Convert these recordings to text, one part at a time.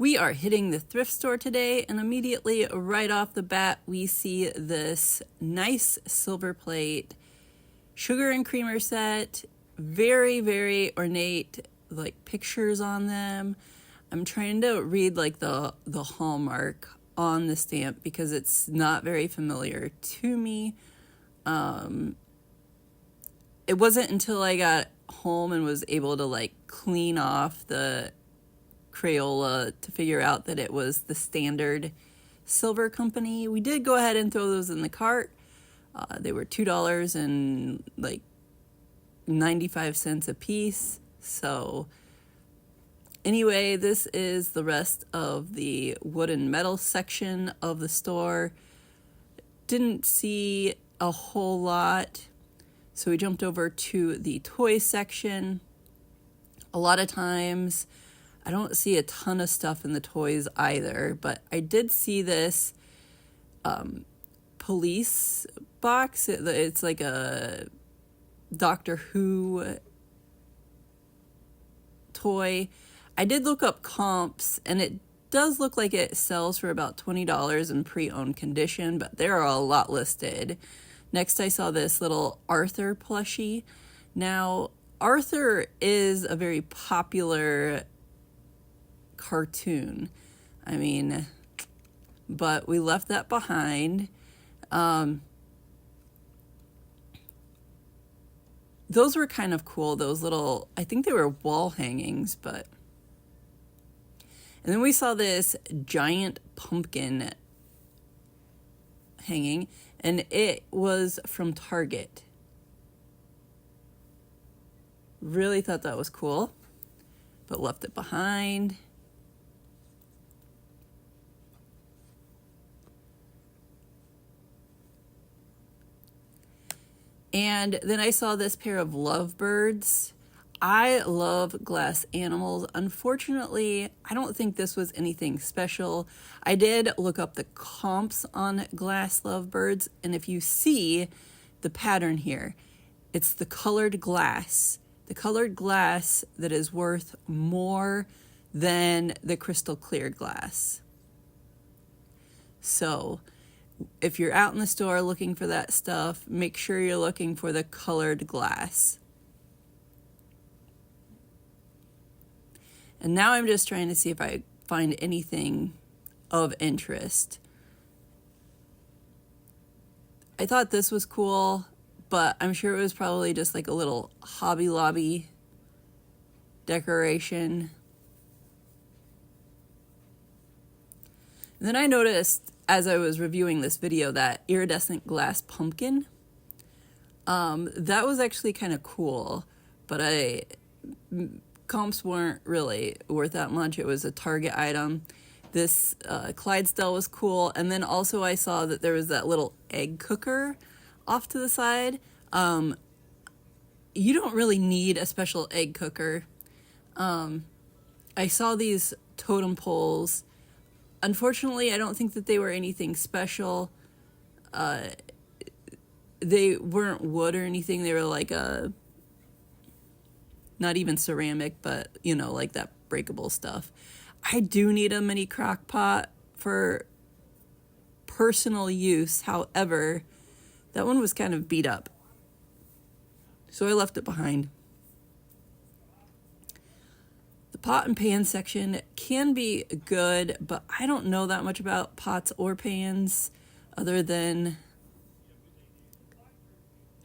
We are hitting the thrift store today, and immediately right off the bat we see this nice silver plate sugar and creamer set. Very ornate, like, pictures on them. I'm trying to read like the hallmark on the stamp because it's not very familiar to me. It wasn't until I got home and was able to like clean off the Crayola to figure out that it was the Standard Silver Company. We did go ahead and throw those in the cart. They were $2 and like 95 cents a piece. So anyway, this is the rest of the wood and metal section of the store. Didn't see a whole lot, so we jumped over to the toy section. A lot of times I don't see a ton of stuff in the toys either, but I did see this police box. It's like a Doctor Who toy. I did look up comps, and it does look like it sells for about $20 in pre-owned condition, but there are a lot listed. Next, I saw this little Arthur plushie. Now, Arthur is a very popular cartoon. I mean, but we left that behind. Those were kind of cool, those little, I think they were wall hangings, but... And then we saw this giant pumpkin hanging, and it was from Target. Really thought that was cool, but left it behind. And then I saw this pair of lovebirds. I love glass animals. Unfortunately, I don't think this was anything special. I did look up the comps on glass lovebirds, and if you see the pattern here, it's the colored glass. The colored glass that is worth more than the crystal clear glass. So if you're out in the store looking for that stuff, make sure you're looking for the colored glass. And now I'm just trying to see if I find anything of interest. I thought this was cool, but I'm sure it was probably just like a little Hobby Lobby decoration. And then I noticed as I was reviewing this video that iridescent glass pumpkin. That was actually kind of cool, but comps weren't really worth that much. It was a Target item. This Clydesdale was cool, and then also I saw that there was that little egg cooker off to the side. You don't really need a special egg cooker. I saw these totem poles. Unfortunately, I don't think that they were anything special. They weren't wood or anything. They were like not even ceramic, but, you know, like that breakable stuff. I do need a mini crock pot for personal use. However, that one was kind of beat up, so I left it behind. The pot and pan section can be good, but I don't know that much about pots or pans other than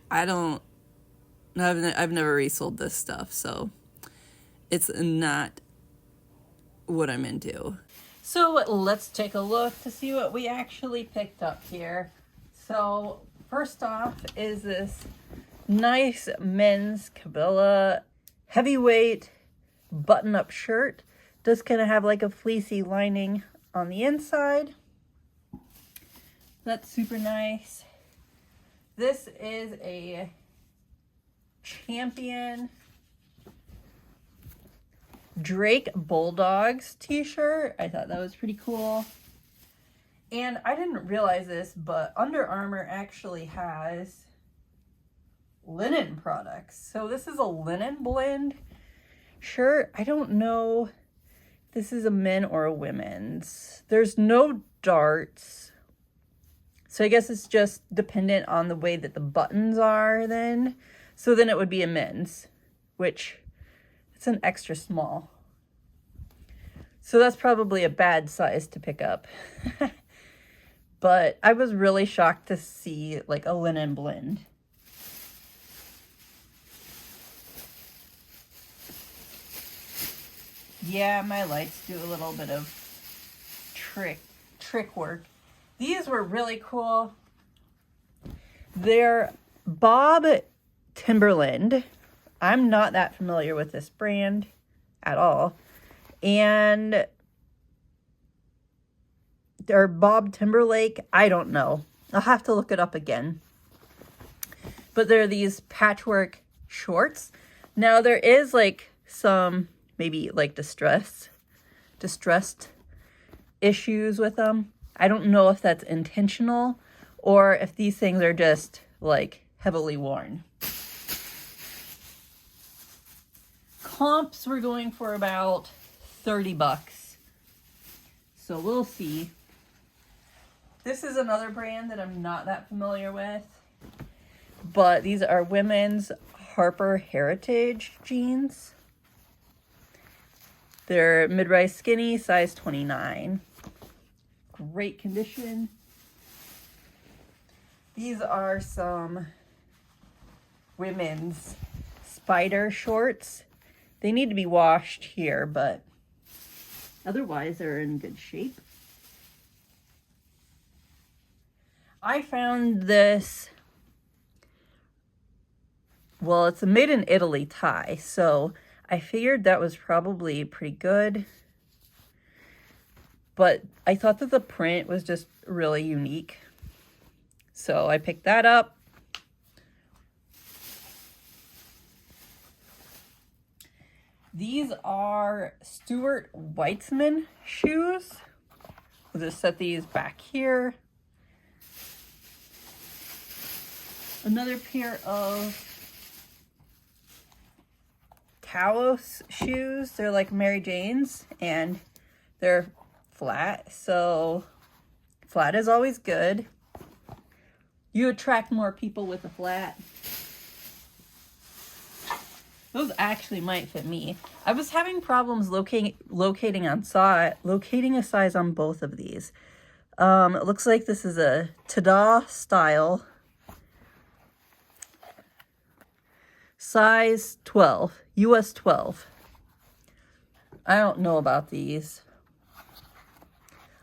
I've never resold this stuff, so it's not what I'm into. So let's take a look to see what we actually picked up here. So first off is this nice men's Cabela heavyweight button-up shirt. Does kind of have like a fleecy lining on the inside. That's super nice. This is a Champion Drake Bulldogs t-shirt. I thought that was pretty cool. And I didn't realize this, but Under Armour actually has linen products. So this is a linen blend shirt. I don't know This is a men or a women's. There's no darts. So I guess it's just dependent on the way that the buttons are then. So then it would be a men's, which it's an extra small. So that's probably a bad size to pick up. But I was really shocked to see like a linen blend. Yeah, my lights do a little bit of trick work. These were really cool. They're Bob Timberlake. I'm not that familiar with this brand at all. And they're Bob Timberlake. I don't know. I'll have to look it up again. But they're these patchwork shorts. Now there is like some maybe like distressed issues with them. I don't know if that's intentional or if these things are just like heavily worn. Comps were going for about 30 bucks. So we'll see. This is another brand that I'm not that familiar with. But these are women's Harper Heritage jeans. They're mid-rise skinny, size 29. Great condition. These are some women's spider shorts. They need to be washed here, but otherwise they're in good shape. I found this, well, it's a made in Italy tie, so I figured that was probably pretty good. But I thought that the print was just really unique. So I picked that up. These are Stuart Weitzman shoes. I'll just set these back here. Another pair of Taos shoes. They're like Mary Jane's and they're flat. So flat is always good. You attract more people with a flat. Those actually might fit me. I was having problems locating a size on both of these. It looks like this is a Tada style. Size 12, US 12. I don't know about these.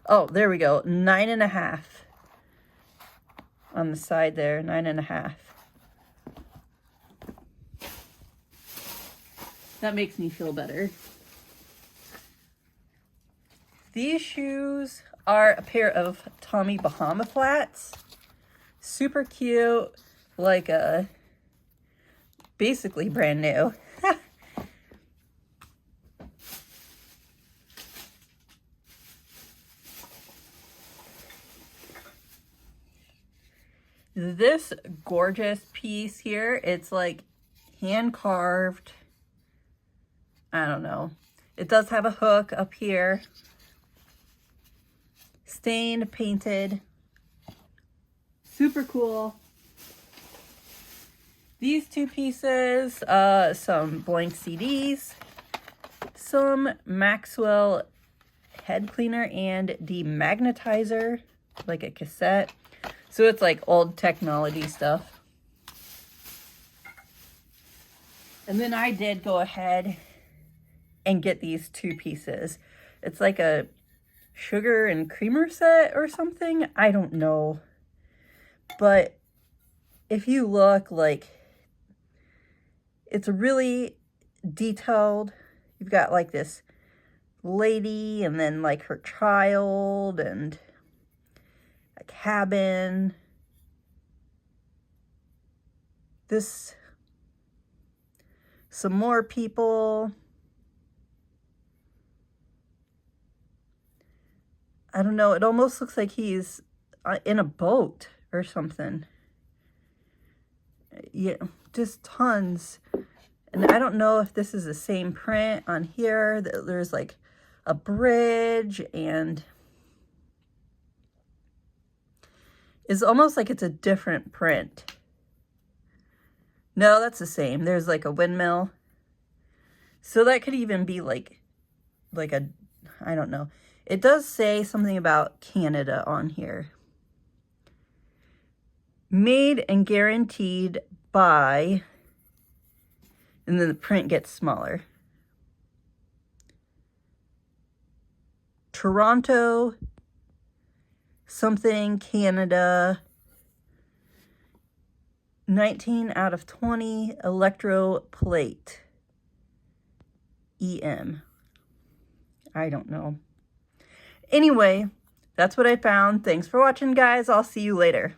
Oh, there we go. 9.5 on the side there. 9.5. That makes me feel better. These shoes are a pair of Tommy Bahama flats. Super cute. Like a basically brand new. This gorgeous piece here, it's like hand carved. I don't know. It does have a hook up here. Stained, painted. Super cool. These two pieces, some blank CDs, some Maxwell head cleaner and demagnetizer, like a cassette. So it's like old technology stuff. And then I did go ahead and get these two pieces. It's like a sugar and creamer set or something. I don't know. But if you look, like, it's really detailed. You've got like this lady and then like her child and a cabin. This, some more people. I don't know. It almost looks like he's in a boat or something. Yeah, just tons. And I don't know if this is the same print on here. There's like a bridge, and it's almost like it's a different print. No, that's the same. There's like a windmill. So that could even be like a, I don't know. It does say something about Canada on here. Made and guaranteed by, and then the print gets smaller. Toronto, something, Canada. 19 out of 20 electro plate. EM. I don't know. Anyway, that's what I found. Thanks for watching, guys. I'll see you later.